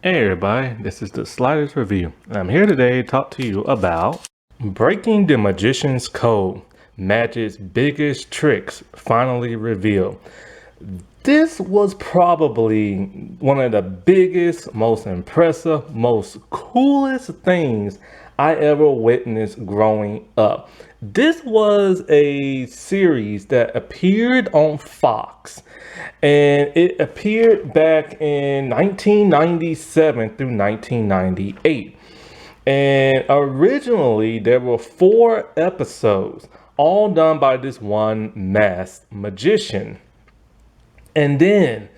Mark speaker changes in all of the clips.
Speaker 1: Hey everybody, this is the Sliders Review. I'm here today to talk to you about Breaking the Magician's Code, Magic's biggest tricks finally revealed. This was probably one of the biggest, most impressive, most coolest things I ever witnessed growing up. This was a series that appeared on Fox, and it appeared back in 1997 through 1998. And originally, there were 4 episodes, all done by this one masked magician. And then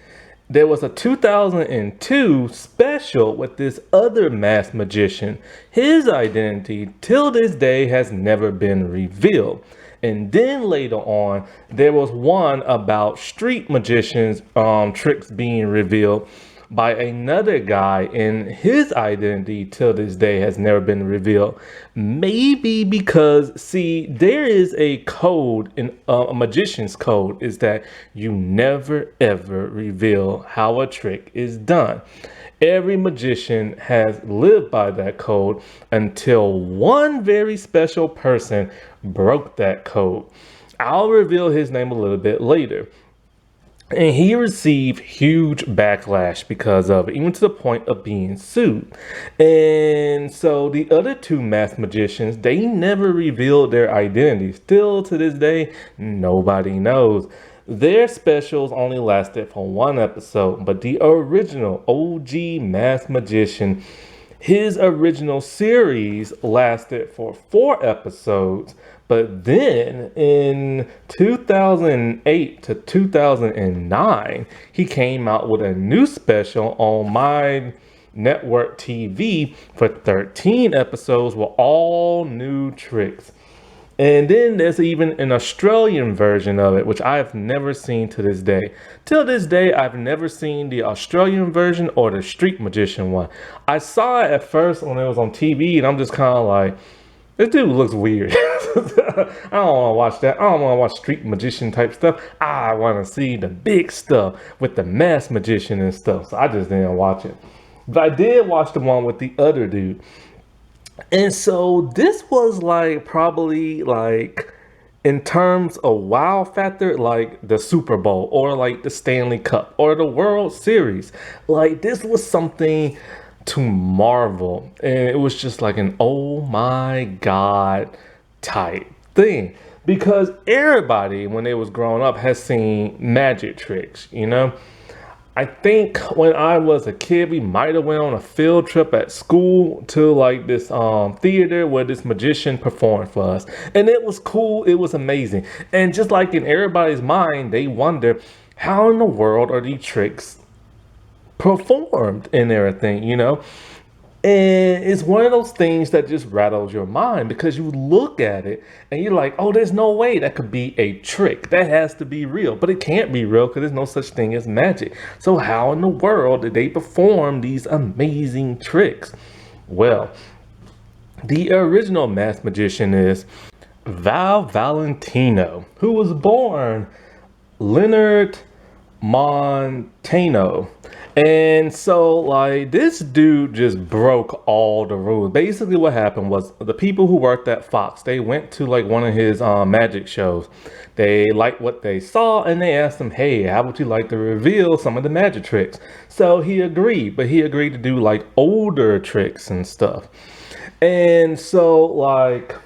Speaker 1: there was a 2002 special with this other masked magician. His identity till this day has never been revealed. And then later on, there was one about street magicians tricks being revealed by another guy, and his identity till this day has never been revealed. Maybe because, see, there is a code in a magician's code is that you never ever reveal how a trick is done. Every magician has lived by that code until one very special person broke that code. I'll reveal his name a little bit later. And he received huge backlash because of it, even to the point of being sued. And so the other 2 masked magicians, they never revealed their identity. Still to this day, nobody knows. Their specials only lasted for 1 episode, but the original OG masked magician, his original series lasted for 4 episodes, but then in 2008 to 2009, he came out with a new special on My Network TV for 13 episodes with all new tricks. And then there's even an Australian version of it, which I have never seen to this day. Till this day, I've never seen the Australian version or the Street Magician one. I saw it at first when it was on TV, and I'm just kind of like, this dude looks weird. I don't want to watch that. I don't want to watch Street Magician type stuff. I want to see the big stuff with the masked magician and stuff. So I just didn't watch it. But I did watch the one with the other dude. And so this was like probably like in terms of wow factor, like the Super Bowl or like the Stanley Cup or the World Series. Like this was something to marvel. And it was just like an oh my God type thing. Because everybody when they was growing up has seen magic tricks, you know? I think when I was a kid, we might have went on a field trip at school to like this theater where this magician performed for us. And it was cool. It was amazing. And just like in everybody's mind, they wonder how in the world are these tricks performed and everything, you know? And it's one of those things that just rattles your mind because you look at it and you're like, oh, there's no way that could be a trick. That has to be real. But it can't be real because there's no such thing as magic. So how in the world did they perform these amazing tricks? Well, the original masked magician is Val Valentino, who was born Leonard Montano. And so, like, this dude just broke all the rules. Basically, what happened was the people who worked at Fox, they went to like one of his magic shows. They liked what they saw and they asked him, hey, how would you like to reveal some of the magic tricks? So he agreed, but he agreed to do like older tricks and stuff. And so, like,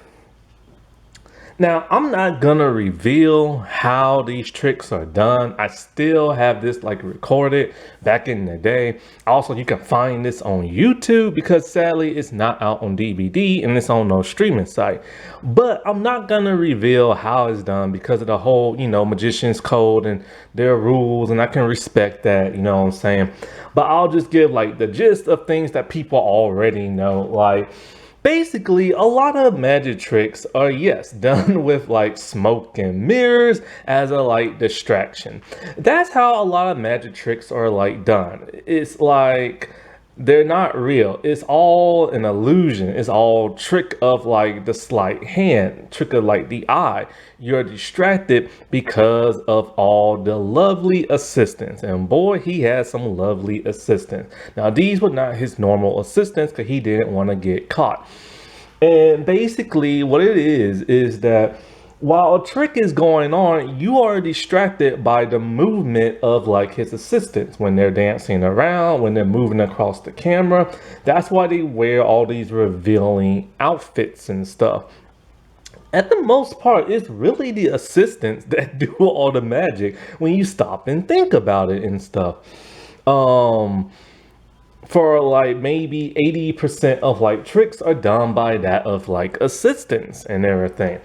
Speaker 1: now, I'm not gonna reveal how these tricks are done. I still have this like recorded back in the day. Also, you can find this on YouTube because sadly it's not out on DVD and it's on no streaming site. But I'm not gonna reveal how it's done because of the whole, magician's code and their rules, and I can respect that, you know what I'm saying? But I'll just give like the gist of things that people already know, like basically, a lot of magic tricks are, yes, done with like smoke and mirrors as a like distraction. That's how a lot of magic tricks are like done. It's like they're not real. It's all an illusion. It's all trick of like the sleight hand, trick of like the eye. You're distracted because of all the lovely assistants. And boy, he had some lovely assistants. Now, these were not his normal assistants because he didn't want to get caught. And basically, what it is that while a trick is going on, you are distracted by the movement of like his assistants when they're dancing around, when they're moving across the camera. That's why they wear all these revealing outfits and stuff. At the most part, it's really the assistants that do all the magic when you stop and think about it and stuff. Um, for like maybe 80% of like tricks are done by that of like assistants and everything.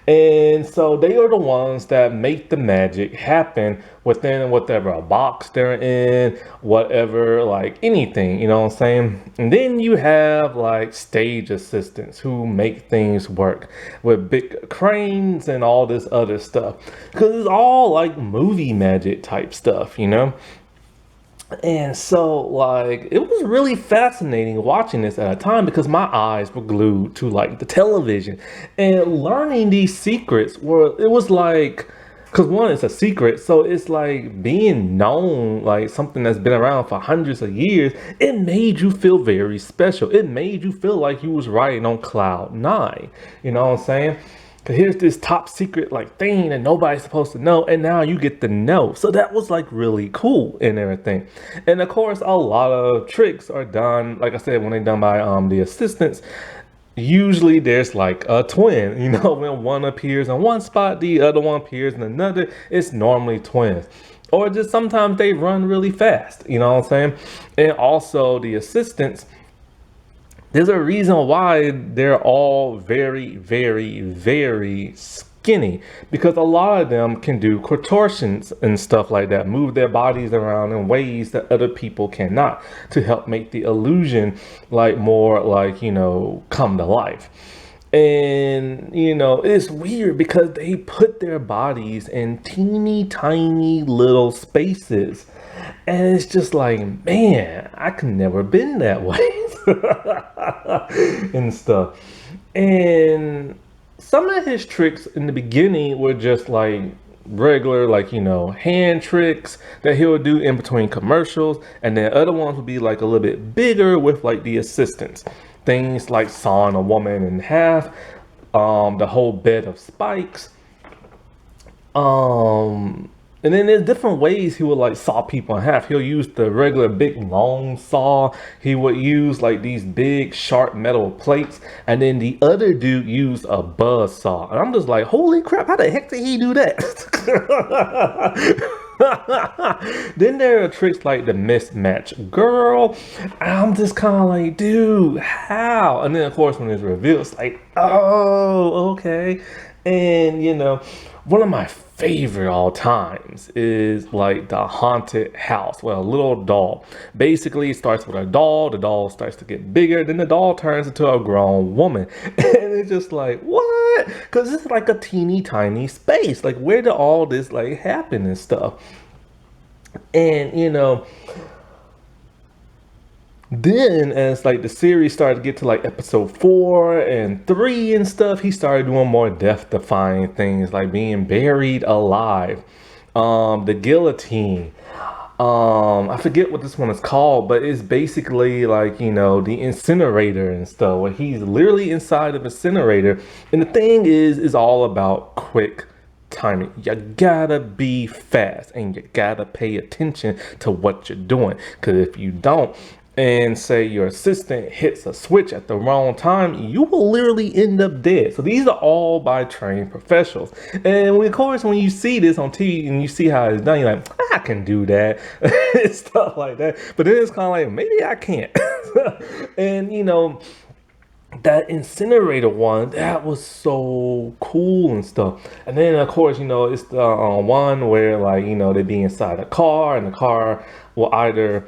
Speaker 1: And so they are the ones that make the magic happen within whatever box they're in, whatever, like anything, you know what I'm saying? And then you have like stage assistants who make things work with big cranes and all this other stuff. Because it's all like movie magic type stuff, you know? And so, like, it was really fascinating watching this at a time because my eyes were glued to like the television and learning these secrets were, it was like, because one, it's a secret, so it's like being known, like something that's been around for hundreds of years. It made you feel very special. It made you feel like you was riding on cloud nine. You know what I'm saying? Here's this top secret like thing that nobody's supposed to know, and now you get to know. So that was like really cool and everything. And of course, a lot of tricks are done, like I said, when they're done by the assistants. Usually there's like a twin, you know, when one appears in one spot, the other one appears in another. It's normally twins. Or just sometimes they run really fast, you know what I'm saying? And also the assistants, there's a reason why they're all very, very, very skinny, because a lot of them can do contortions and stuff like that, move their bodies around in ways that other people cannot to help make the illusion like more like, you know, come to life. And, you know, it's weird because they put their bodies in teeny tiny little spaces. And it's just like, man, I could never been that way. And stuff. And some of his tricks in the beginning were just like regular, like, you know, hand tricks that he would do in between commercials. And then other ones would be like a little bit bigger with like the assistants. Things like sawing a woman in half, the whole bed of spikes. And then there's different ways he would like saw people in half. He'll use the regular big long saw. He would use like these big sharp metal plates. And then the other dude used a buzz saw. And I'm just like, holy crap, how the heck did he do that? Then there are tricks like the mismatch girl. And I'm just kind of like, dude, how? And then of course when it's revealed, it's like, oh, okay. And you know, one of my favorite all times is like the haunted house. Well, a little doll. Basically, it starts with a doll. The doll starts to get bigger. Then the doll turns into a grown woman. And it's just like, what? Because it's like a teeny tiny space. Like, where did all this like happen and stuff? And, you know, then as like the series started to get to like episode 4 and 3 and stuff, he started doing more death defying things like being buried alive, the guillotine, I forget what this one is called, but it's basically like, you know, the incinerator and stuff where he's literally inside of incinerator. And the thing is all about quick timing. You gotta be fast and you gotta pay attention to what you're doing, because if you don't, and say your assistant hits a switch at the wrong time, you will literally end up dead. So these are all by trained professionals. And of course, when you see this on TV and you see how it's done, you're like, I can do that, stuff like that. But then it's kind of like, maybe I can't. And you know, that incinerator one, that was so cool and stuff. And then of course, you know, it's the one where like, you know, they be inside a car and the car will either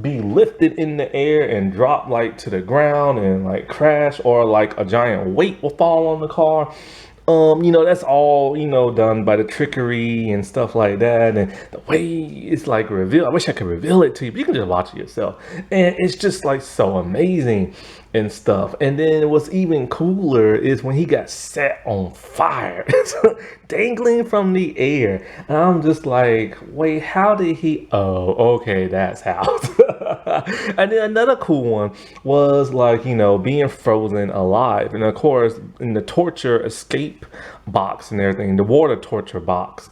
Speaker 1: be lifted in the air and drop like to the ground and like crash, or like a giant weight will fall on the car. That's all, done by the trickery and stuff like that. And the way it's like revealed, I wish I could reveal it to you, but you can just watch it yourself. And it's just like so amazing and stuff. And then what's even cooler is when he got set on fire, dangling from the air. And I'm just like, wait, how did he? Oh, okay, that's how. And then another cool one was like, being frozen alive. And of course, in the torture escape box and everything, the water torture box,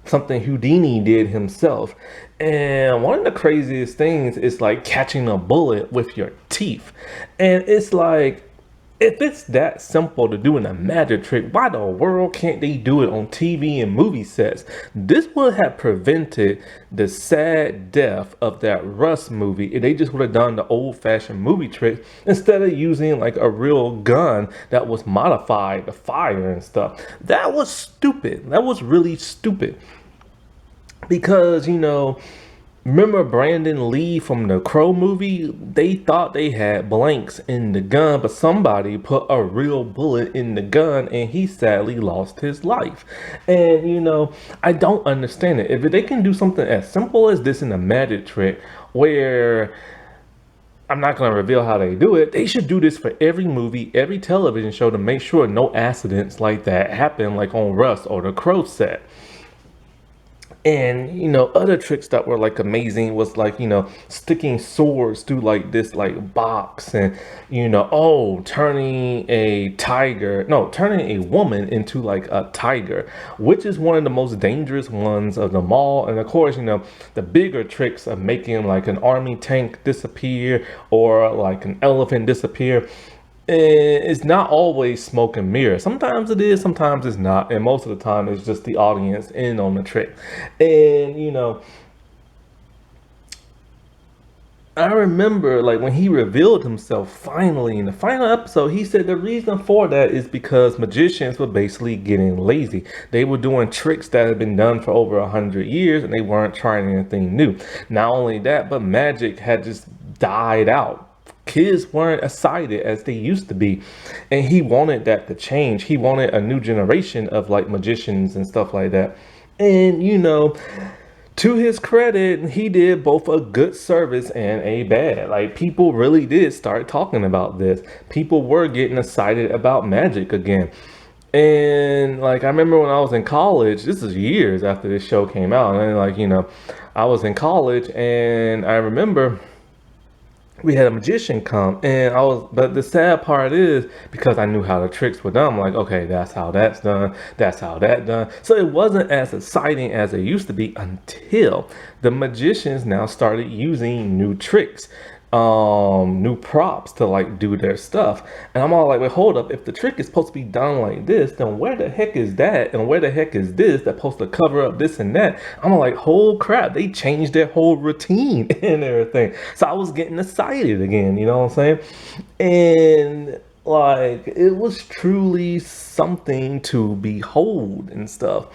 Speaker 1: something Houdini did himself. And one of the craziest things is like catching a bullet with your teeth. And it's like, if it's that simple to do in a magic trick, why the world can't they do it on TV and movie sets? This would have prevented the sad death of that Rust movie if they just would have done the old-fashioned movie trick instead of using like a real gun that was modified to fire and stuff. That was stupid. That was really stupid. Because, remember Brandon Lee from the Crow movie? They thought they had blanks in the gun, but somebody put a real bullet in the gun and he sadly lost his life. And, I don't understand it. If they can do something as simple as this in a magic trick where I'm not going to reveal how they do it. They should do this for every movie, every television show to make sure no accidents like that happen, like on Rust or the Crow set. And other tricks that were like amazing was like sticking swords through like this like box, and turning a woman into like a tiger, which is one of the most dangerous ones of them all. And of course, the bigger tricks of making like an army tank disappear or like an elephant disappear. It's not always smoke and mirror. Sometimes it is, sometimes it's not, and most of the time it's just the audience in on the trick. And I remember like when he revealed himself finally in the final episode, he said the reason for that is because magicians were basically getting lazy. They were doing tricks that had been done for over 100 years and they weren't trying anything new. Not only that, but magic had just died out. Kids weren't excited as they used to be, and he wanted that to change. He wanted a new generation of like magicians and stuff like that. And to his credit, he did both a good service and a bad. Like, people really did start talking about this. People were getting excited about magic again. And like, I remember when I was in college, this is years after this show came out, and like, I was in college and I remember we had a magician come, and but the sad part is, because I knew how the tricks were done, I'm like, okay, that's how that's done, that's how that done. So it wasn't as exciting as it used to be until the magicians now started using new tricks, new props to like do their stuff. And I'm all like, wait, hold up, if the trick is supposed to be done like this, then where the heck is that, and where the heck is this that's supposed to cover up this and that? I'm like, whole crap, they changed their whole routine and everything. So I was getting excited again, you know what I'm saying? And like, it was truly something to behold and stuff.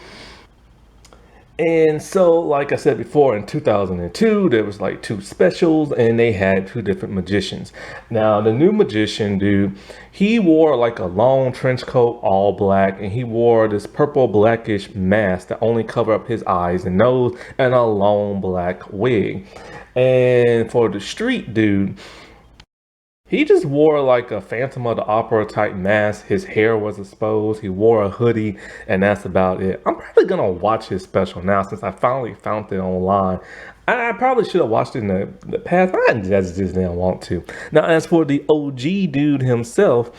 Speaker 1: And so, like I said before, in 2002, there was like two specials and they had two different magicians. Now, the new magician dude, he wore like a long trench coat, all black, and he wore this purple blackish mask that only covered up his eyes and nose, and a long black wig. And for the street dude, he just wore like a Phantom of the Opera type mask. His hair was exposed. He wore a hoodie, and that's about it. I'm probably gonna watch his special now since I finally found it online. I probably should have watched it in the past, but I just didn't want to. Now, as for the OG dude himself,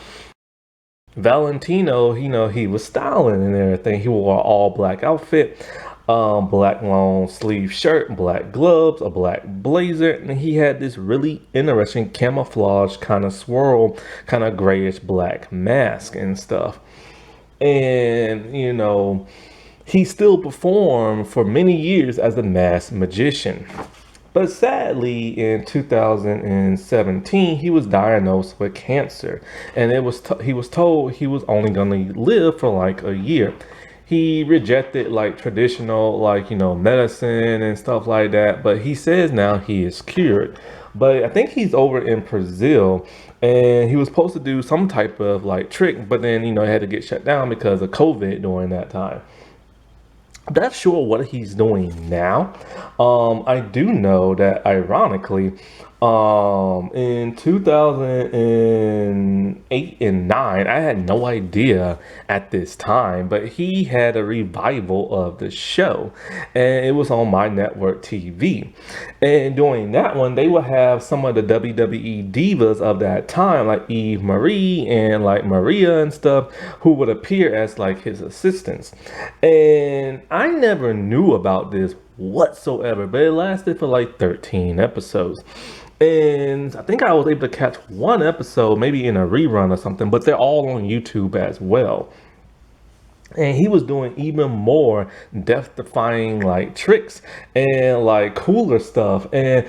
Speaker 1: Valentino, he was styling and everything. He wore an all black outfit, black long sleeve shirt, black gloves, a black blazer, and he had this really interesting camouflage kind of swirl, kind of grayish black mask and stuff. And he still performed for many years as a masked magician. But sadly, in 2017, he was diagnosed with cancer, and he was told he was only going to live for like a year. he rejected like traditional, like, medicine and stuff like that. But he says now he is cured. But I think he's over in Brazil, and he was supposed to do some type of like trick, but then, it had to get shut down because of COVID during that time. I'm not sure what he's doing now. I do know that ironically, in 2008 and 9, I had no idea at this time, but he had a revival of the show, and it was on My Network TV. And during that one, they would have some of the WWE divas of that time, like Eve Marie and like Maria and stuff, who would appear as like his assistants. And I never knew about this whatsoever, but it lasted for like 13 episodes. And I think I was able to catch one episode, maybe in a rerun or something, but they're all on YouTube as well. And he was doing even more death-defying like tricks and like cooler stuff. And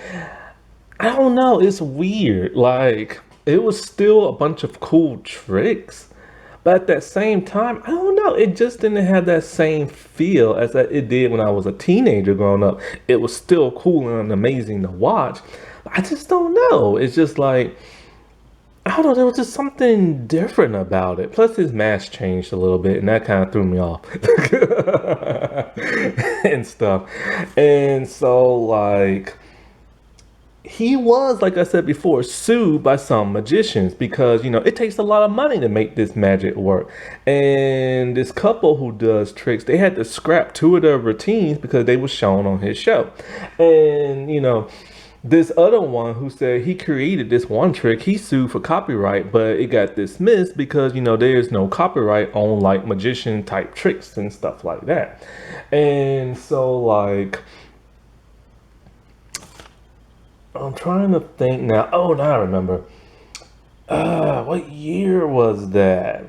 Speaker 1: I don't know, it's weird. Like, it was still a bunch of cool tricks, but at that same time, I don't know, it just didn't have that same feel as that it did when I was a teenager growing up. It was still cool and amazing to watch. I just don't know. It's just like, I don't know, there was just something different about it. Plus his mask changed a little bit, and that kind of threw me off. And stuff. And so like, he was, like I said before, sued by some magicians because, it takes a lot of money to make this magic work. And this couple who does tricks, they had to scrap two of their routines because they were shown on his show. And, this other one who said he created this one trick, he sued for copyright, but it got dismissed because, there's no copyright on like magician type tricks and stuff like that. And so like, I'm trying to think now. Oh, now I remember. What year was that?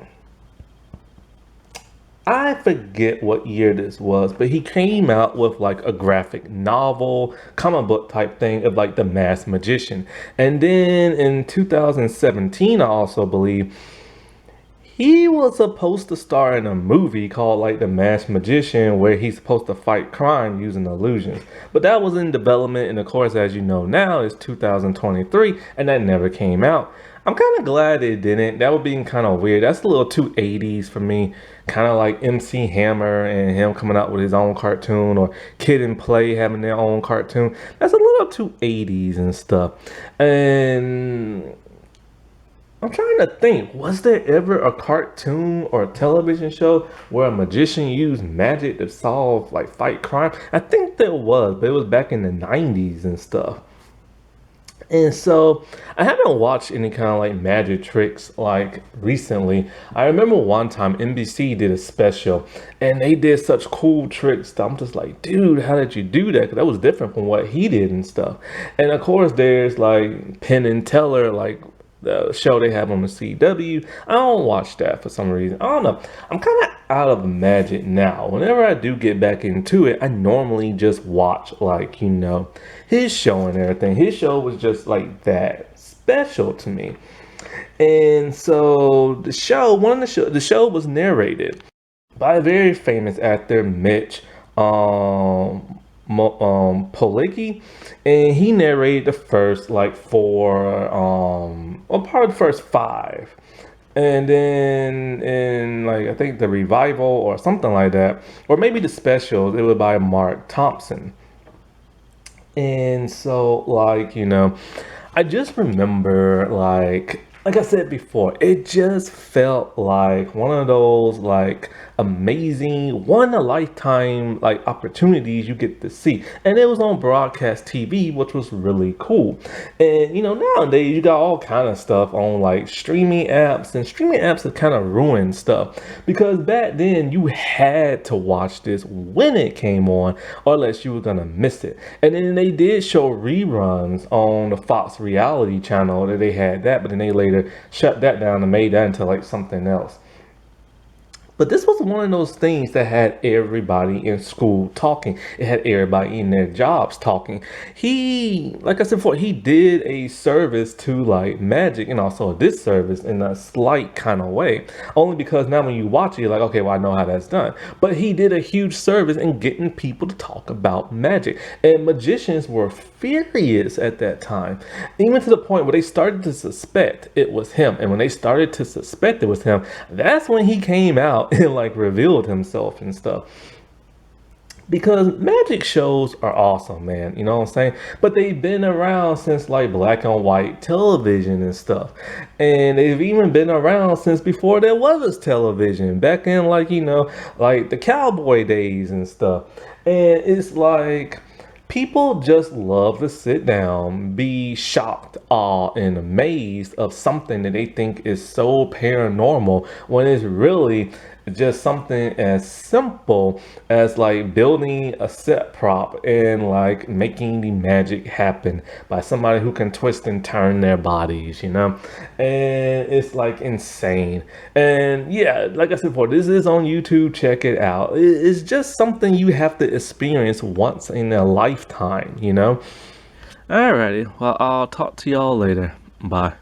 Speaker 1: I forget what year this was, but he came out with like a graphic novel, comic book type thing of like The Masked Magician. And then in 2017, I also believe, he was supposed to star in a movie called like The Masked Magician, where he's supposed to fight crime using illusions. But that was in development, and of course, as you know now, it's 2023, and that never came out. I'm kind of glad it didn't. That would be kind of weird. That's a little too 80s for me. Kind of like MC Hammer and him coming out with his own cartoon, or Kid and Play having their own cartoon. That's a little too 80s and stuff. And I'm trying to think, was there ever a cartoon or a television show where a magician used magic to solve, like, fight crime? I think there was, but it was back in the 90s and stuff. And so I haven't watched any kind of like magic tricks like recently. I remember one time NBC did a special and they did such cool tricks that I'm just like, dude, how did you do that? Because that was different from what he did and stuff. And of course there's like Penn and Teller, like the show they have on the CW. I don't watch that for some reason. I don't know. I'm kind of out of magic now. Whenever I do get back into it, I normally just watch like, his show and everything. His show was just like that special to me. And so the show was narrated by a very famous actor, Mitch Pileggi, and he narrated the first like part of the first 5. And then in like, I think the revival or something like that, or maybe the specials, it was by Mark Thompson. And so like, I just remember like I said before, it just felt like one of those like amazing, one in a lifetime like opportunities you get to see. And it was on broadcast TV, which was really cool. And nowadays you got all kind of stuff on like streaming apps, and streaming apps have kind of ruined stuff, because back then you had to watch this when it came on, or else you were gonna miss it. And then they did show reruns on the Fox reality channel that they had that, but then they later shut that down and made that into like something else. But this was one of those things that had everybody in school talking. It had everybody in their jobs talking. He, like I said before, he did a service to like magic and also a disservice in a slight kind of way. Only because now when you watch it, you're like, okay, well, I know how that's done. But he did a huge service in getting people to talk about magic. And magicians were furious at that time, even to the point where they started to suspect it was him. And when they started to suspect it was him, that's when he came out and like revealed himself and stuff. Because magic shows are awesome, man. You know what I'm saying? But they've been around since like black and white television and stuff. And they've even been around since before there was television, back in like, like the cowboy days and stuff. And it's like people just love to sit down, be shocked, awed, and amazed of something that they think is so paranormal when it's really just something as simple as like building a set prop and like making the magic happen by somebody who can twist and turn their bodies, and it's like insane. And yeah, like I said before, this is on YouTube. Check it out. It's just something you have to experience once in a lifetime. Alrighty, well, I'll talk to y'all later. Bye.